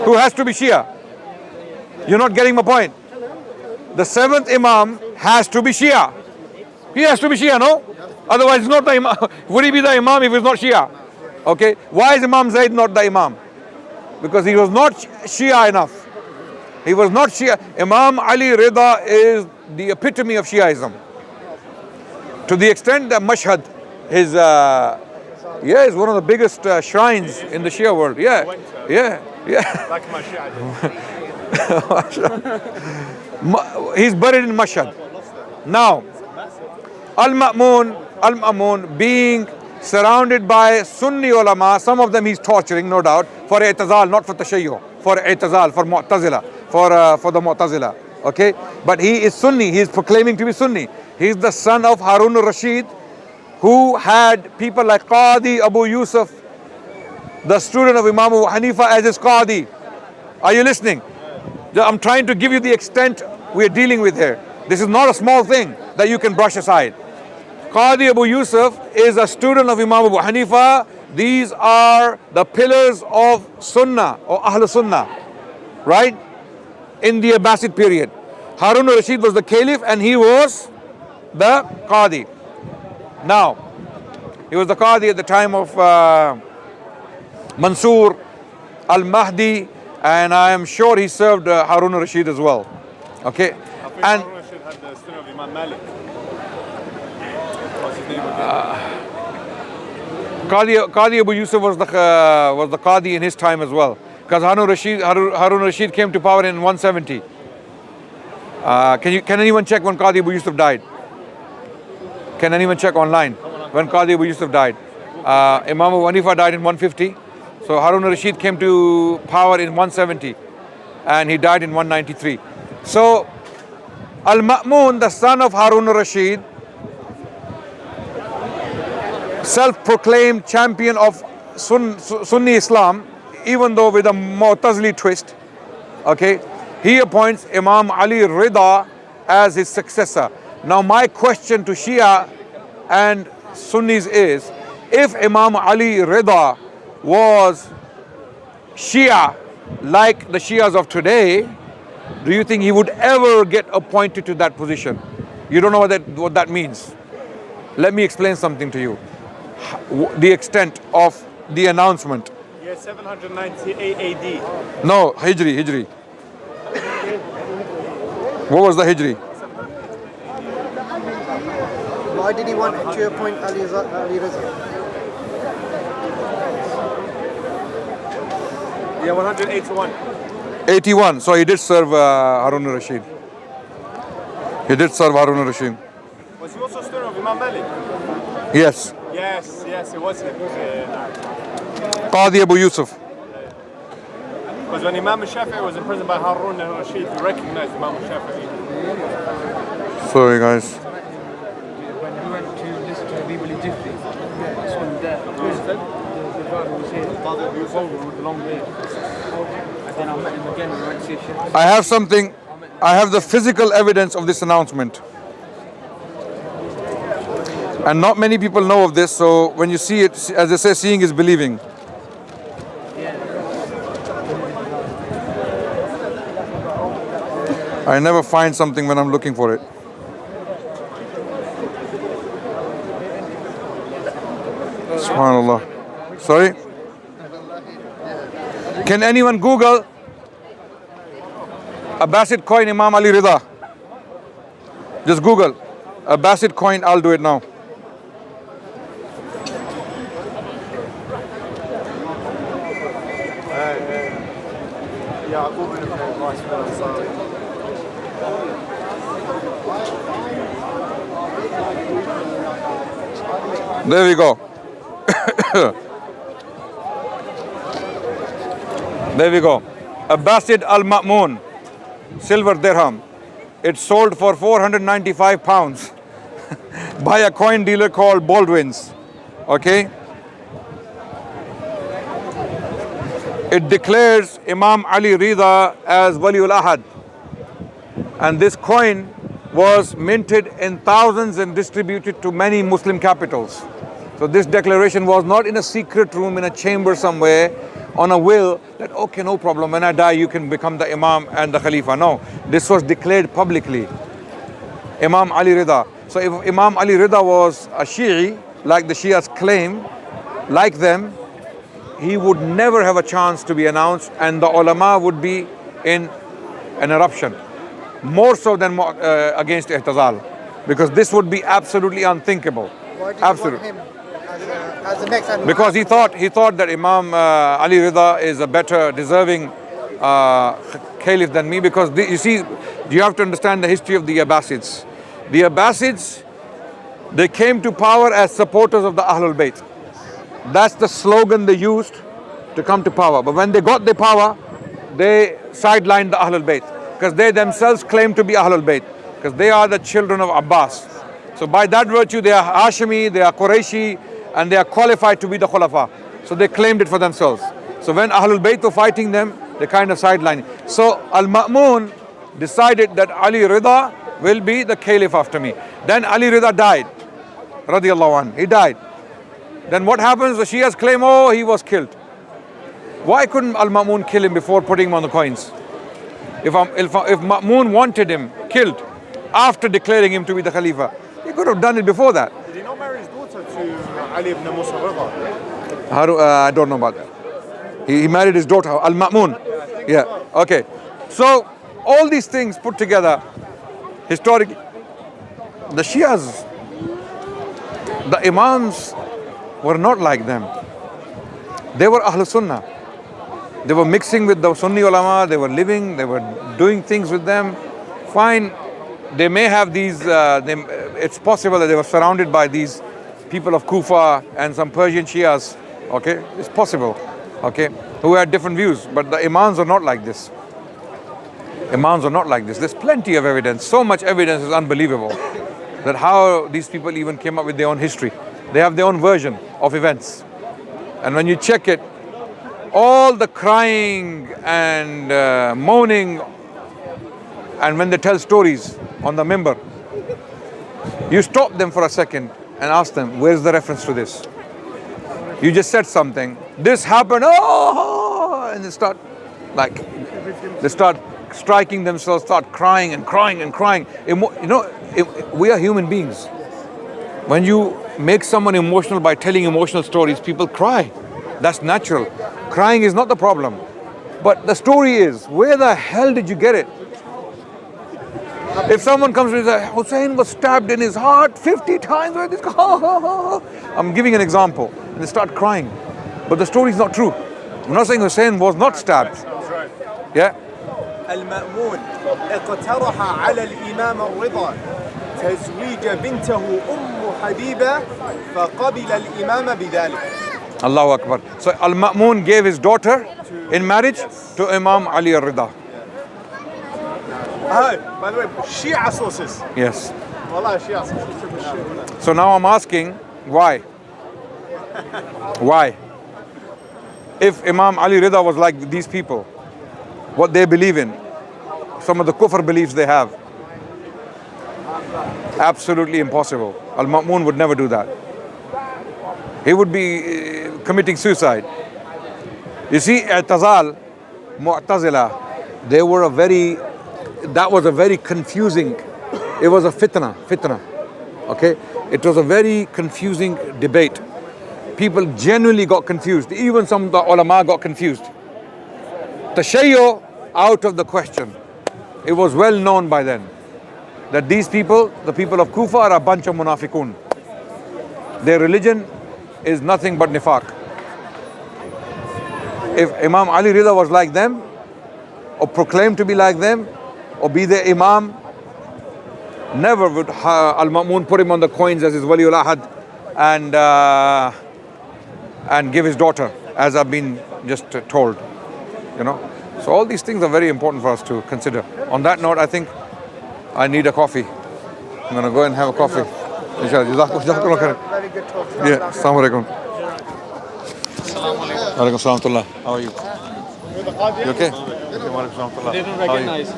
Who has to be Shia? You're not getting my point. The seventh Imam has to be Shia. He has to be Shia, no? Otherwise, it's not the Imam. Would he be the Imam if he's not Shia? Okay. Why is Imam Zayd not the Imam? Because he was not Shia enough. He was not Shia. Imam Ali Rida is the epitome of Shiaism. To the extent that Mashhad is, is one of the biggest shrines in the Shia world. Yeah. Like my Shia. He's buried in Mashhad. Now, Al-Ma'mun being surrounded by Sunni ulama, some of them he's torturing, no doubt, for i'tizal, not for Tashiyue, for i'tizal, for Mu'tazila, for the Mu'tazila. Okay? But he is Sunni, he is proclaiming to be Sunni. He's the son of Harun al-Rashid, who had people like Qadi Abu Yusuf, the student of Imam Abu Hanifa, as his Qadi. Are you listening? I'm trying to give you the extent we are dealing with here. This is not a small thing that you can brush aside. Qadi Abu Yusuf is a student of Imam Abu Hanifa. These are the pillars of Sunnah or Ahl Sunnah, right? In the Abbasid period. Harun al-Rashid was the Caliph and he was the Qadi. Now, he was the Qadi at the time of Mansur al-Mahdi, and I am sure he served Harun al-Rashid as well. Okay? I think And Harun Rashid had the student of Imam Malik. What's his name again? Qadi Abu Yusuf was the Qadi in his time as well. Because Harun Rashid came to power in 170. Can anyone check when Qadi Abu Yusuf died? Can anyone check online when Qadi Abu Yusuf died? Imam Abu Hanifa died in 150. So Harun Rashid came to power in 170 and he died in 193. So Al-Ma'mun, the son of Harun Rashid, self-proclaimed champion of Sunni Islam, even though with a Mu'tazili twist, okay, he appoints Imam Ali Rida as his successor. Now my question to Shia and Sunnis is, if Imam Ali Rida was Shia like the Shias of today, do you think he would ever get appointed to that position? You don't know what that means. Let me explain something to you. The extent of the announcement. Yeah, 798 AD. No, Hijri. What was the Hijri? Why did he want to appoint Ali Reza? Yeah, 181. 81. So he did serve Harun al-Rashid. He did serve Harun al-Rashid. Was he also student of Imam Malik? Yes. Yes, it was him. Qadi Abu Yusuf. Because when Imam Shafi'i was imprisoned by Harun al-Rashid, he recognized Imam Shafi'i. Sorry guys. When we went to listen to Bibli Jiffy, that's when the driver was here, with the long beard. And then I met him again, we went to see a ship. I have something. I have the physical evidence of this announcement. And not many people know of this, so when you see it, as they say, seeing is believing. I never find something when I'm looking for it. Subhanallah. Sorry? Can anyone Google Abbasid coin Imam Ali Rida? Just Google Abbasid coin, I'll do it now. Yeah, I'll go with the vice versa. There we go. There we go. Abbasid al-Ma'mun, silver dirham. It sold for 495 pounds by a coin dealer called Baldwin's. Okay? It declares Imam Ali Rida as Waliul Ahad. And this coin was minted in thousands and distributed to many Muslim capitals. So this declaration was not in a secret room in a chamber somewhere on a will that, okay, no problem, when I die you can become the Imam and the Khalifa. No, this was declared publicly. Imam Ali Rida. So if Imam Ali Rida was a Shi'i, like the Shias claim, like them, he would never have a chance to be announced, and the ulama would be in an eruption. More so than against Ihtizal. Because this would be absolutely unthinkable. Why did you Absolutely. want him as the next Adnan? Because he thought that Imam Ali Rida is a better deserving caliph than me. Because you see, you have to understand the history of the Abbasids. The Abbasids, they came to power as supporters of the Ahlul Bayt. That's the slogan they used to come to power. But when they got the power, they sidelined the Ahlul Bayt. Because they themselves claim to be Ahlul Bayt. Because they are the children of Abbas. So by that virtue, they are Hashimi, they are Qurayshi, and they are qualified to be the Khulafa. So they claimed it for themselves. So when Ahlul Bayt were fighting them, they kind of sidelined. So Al-Ma'mun decided that Ali Rida will be the caliph after me. Then Ali Rida died. Radiallahu anhu. He died. Then what happens? The Shias claim, oh, he was killed. Why couldn't Al-Ma'mun kill him before putting him on the coins? If Ma'mun wanted him killed after declaring him to be the Khalifa, he could have done it before that. Did he not marry his daughter to Ali ibn Musa Rida? I don't know about that. He married his daughter, Al-Ma'mun. Yeah, okay. So, all these things put together, historically, the Shias, the Imams were not like them. They were Ahl Sunnah. They were mixing with the Sunni ulama, they were living, they were doing things with them. Fine, they may have these, it's possible that they were surrounded by these people of Kufa and some Persian Shias, okay? It's possible, okay? Who had different views, but the Imams are not like this. Imams are not like this. There's plenty of evidence, so much evidence is unbelievable, that how these people even came up with their own history. They have their own version of events. And when you check it, all the crying and moaning, and when they tell stories on the mimbar, you stop them for a second and ask them, where's the reference to this? You just said something, this happened, oh, and they start striking themselves, start crying and crying and crying. We are human beings. When you make someone emotional by telling emotional stories, people cry. That's natural. Crying is not the problem. But the story is, where the hell did you get it? If someone comes and says, Hussein was stabbed in his heart 50 times, I'm giving an example, and they start crying. But the story is not true. I'm not saying Hussein was not stabbed. Yeah? المأمون اقترح على الإمام الرضا تزويج بنته حبيبة فقبل الإمام بذلك. Allahu Akbar. So Al-Ma'mun gave his daughter in marriage to Imam Ali al-Rida. By the way, Shia sources. Yes. Wallah, Shia sources. So now I'm asking, why? Why? If Imam Ali Rida was like these people, what they believe in, some of the kufr beliefs they have, absolutely impossible. Al-Ma'mun would never do that. He would be committing suicide. You see, I'tazal, Mu'tazila, that was a very confusing, it was a fitna, okay? It was a very confusing debate. People genuinely got confused. Even some of the ulama got confused. Tashiyue, out of the question. It was well known by then that these people, the people of Kufa, are a bunch of munafiqun. Their religion is nothing but nifaq. If Imam Ali Rida was like them, or proclaimed to be like them, or be their Imam, never would Al-Ma'mun put him on the coins as his Waliul Ahad and give his daughter, as I've been just told. You know? So all these things are very important for us to consider. On that note, I think I need a coffee. I'm going to go and have a coffee. Inshallah. Jazakallah khair. Very good talk. Yeah, assalamu alaikum. Alaikum salam. How are you? You okay? Wa alaikum salam. Didn't How are you? recognize.